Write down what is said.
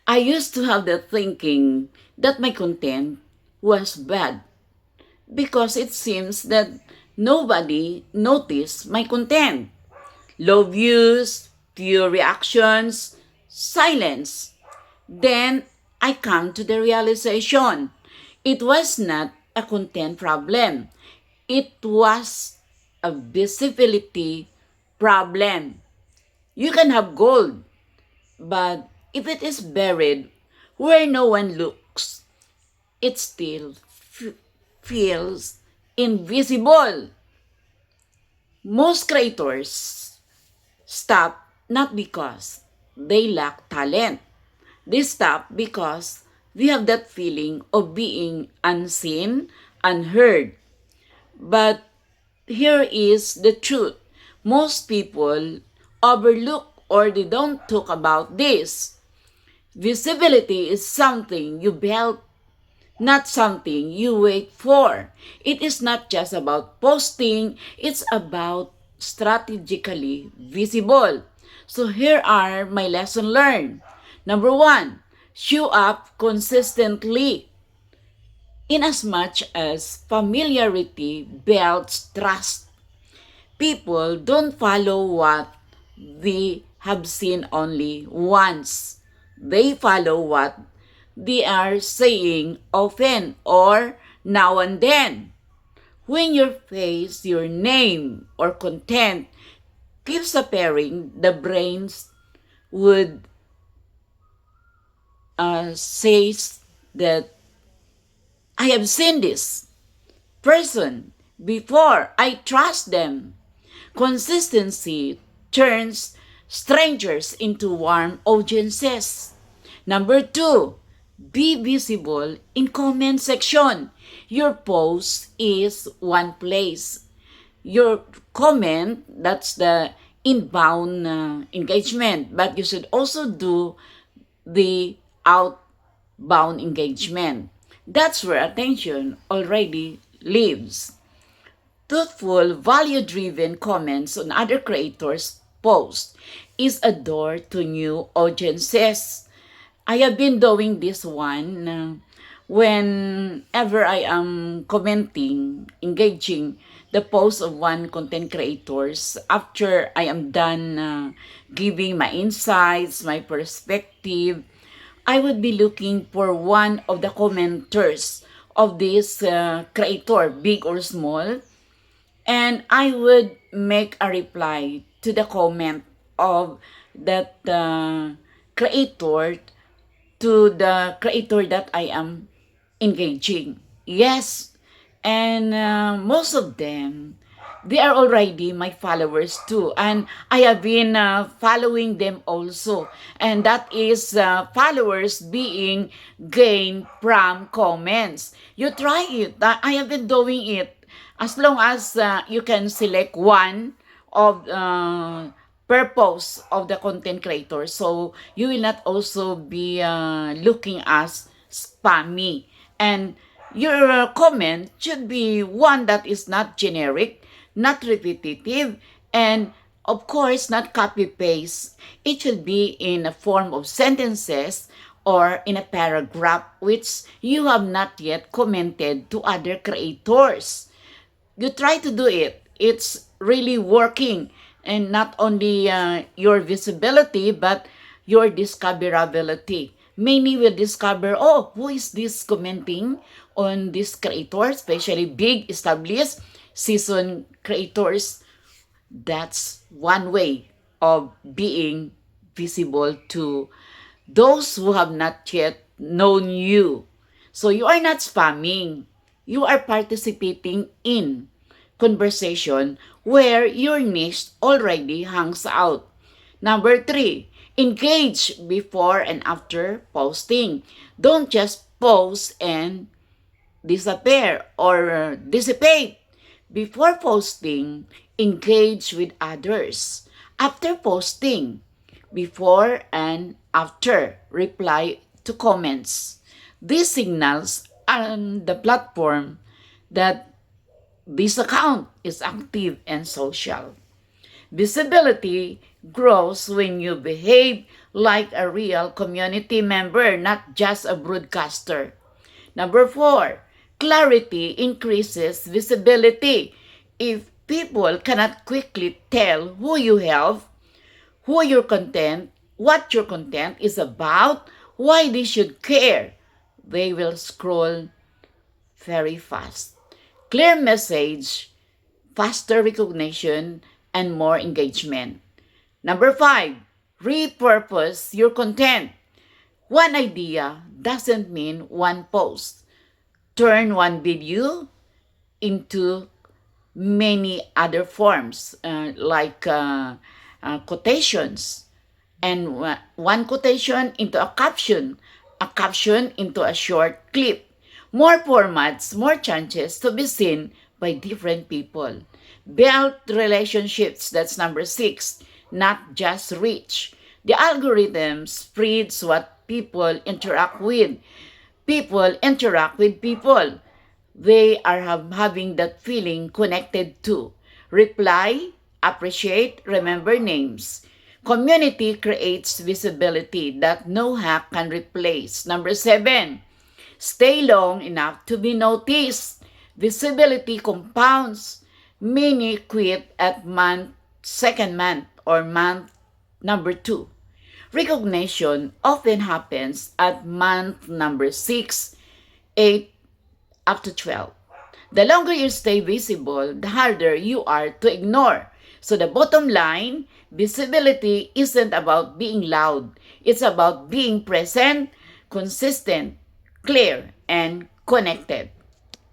I used to have the thinking that my content was bad because it seems that nobody noticed my content. Low views, few reactions, silence. Then I come to the realization it was not a content problem. It was a visibility problem. You can have gold, but if it is buried where no one looks, it still feels invisible. Most creators stop not because they lack talent. They stop because we have that feeling of being unseen, unheard. But here is the truth. Most people overlook or they don't talk about this. Visibility is something you build, not something you wait for. It is not just about posting, it's about strategically visible. So here are my lesson learned. Number one, show up consistently. Inasmuch as familiarity builds trust, people don't follow what they have seen only once. They follow what they are saying often or now and then. When your face, your name, or content keeps appearing, the brains would says that I have seen this person before. I trust them. Consistency turns strangers into warm audiences. Number two, be visible in comment section. Your post is one place. Your comment, that's the inbound engagement, but you should also do the outbound engagement. That's where attention already lives. Thoughtful, value-driven comments on other creators' posts is a door to new audiences. I have been doing this one whenever I am commenting, engaging the post of one content creators. After I am done giving my insights, my perspective, I would be looking for one of the commenters of this creator, big or small, and I would make a reply to the comment of that creator, to the creator that I am engaging. Yes, and most of them, they are already my followers too, and I have been following them also, and that is followers being gained from comments. You try it. I have been doing it as long as you can select one of purpose of the content creator, so you will not also be looking as spammy, and your comment should be one that is not generic, not repetitive, and of course not copy paste. It should be in a form of sentences or in a paragraph which you have not yet commented to other creators. You try to do it. It's really working. And not only your visibility, but your discoverability. Many will discover, oh, who is this commenting on this creator, especially big, established, seasoned creators. That's one way of being visible to those who have not yet known you. So you are not spamming. You are participating in conversation where your niche already hangs out. Number three, engage before and after posting. Don't just post and disappear or dissipate. Before posting, engage with others. After posting, before and after, reply to comments. These signals on the platform that this account is active and social. Visibility grows when you behave like a real community member, not just a broadcaster. Number 4, clarity increases visibility. If people cannot quickly tell who you have, what your content is about, why they should care, they will scroll very fast. Clear message, faster recognition, and more engagement. Number 5, repurpose your content. One idea doesn't mean one post. Turn one video into many other forms, like quotations, and one quotation into a caption into a short clip. More formats, more chances to be seen by different people. Build relationships, that's number 6, not just reach. The algorithm spreads what people interact with. People interact with people they are having that feeling connected to. Reply, appreciate, remember names. Community creates visibility that no hack can replace. Number 7, stay long enough to be noticed. Visibility compounds. Many quit at second month or month number 2. Recognition often happens at month number 6, 8, up to 12. The longer you stay visible, the harder you are to ignore. So the bottom line, visibility isn't about being loud. It's about being present, consistent, clear, and connected.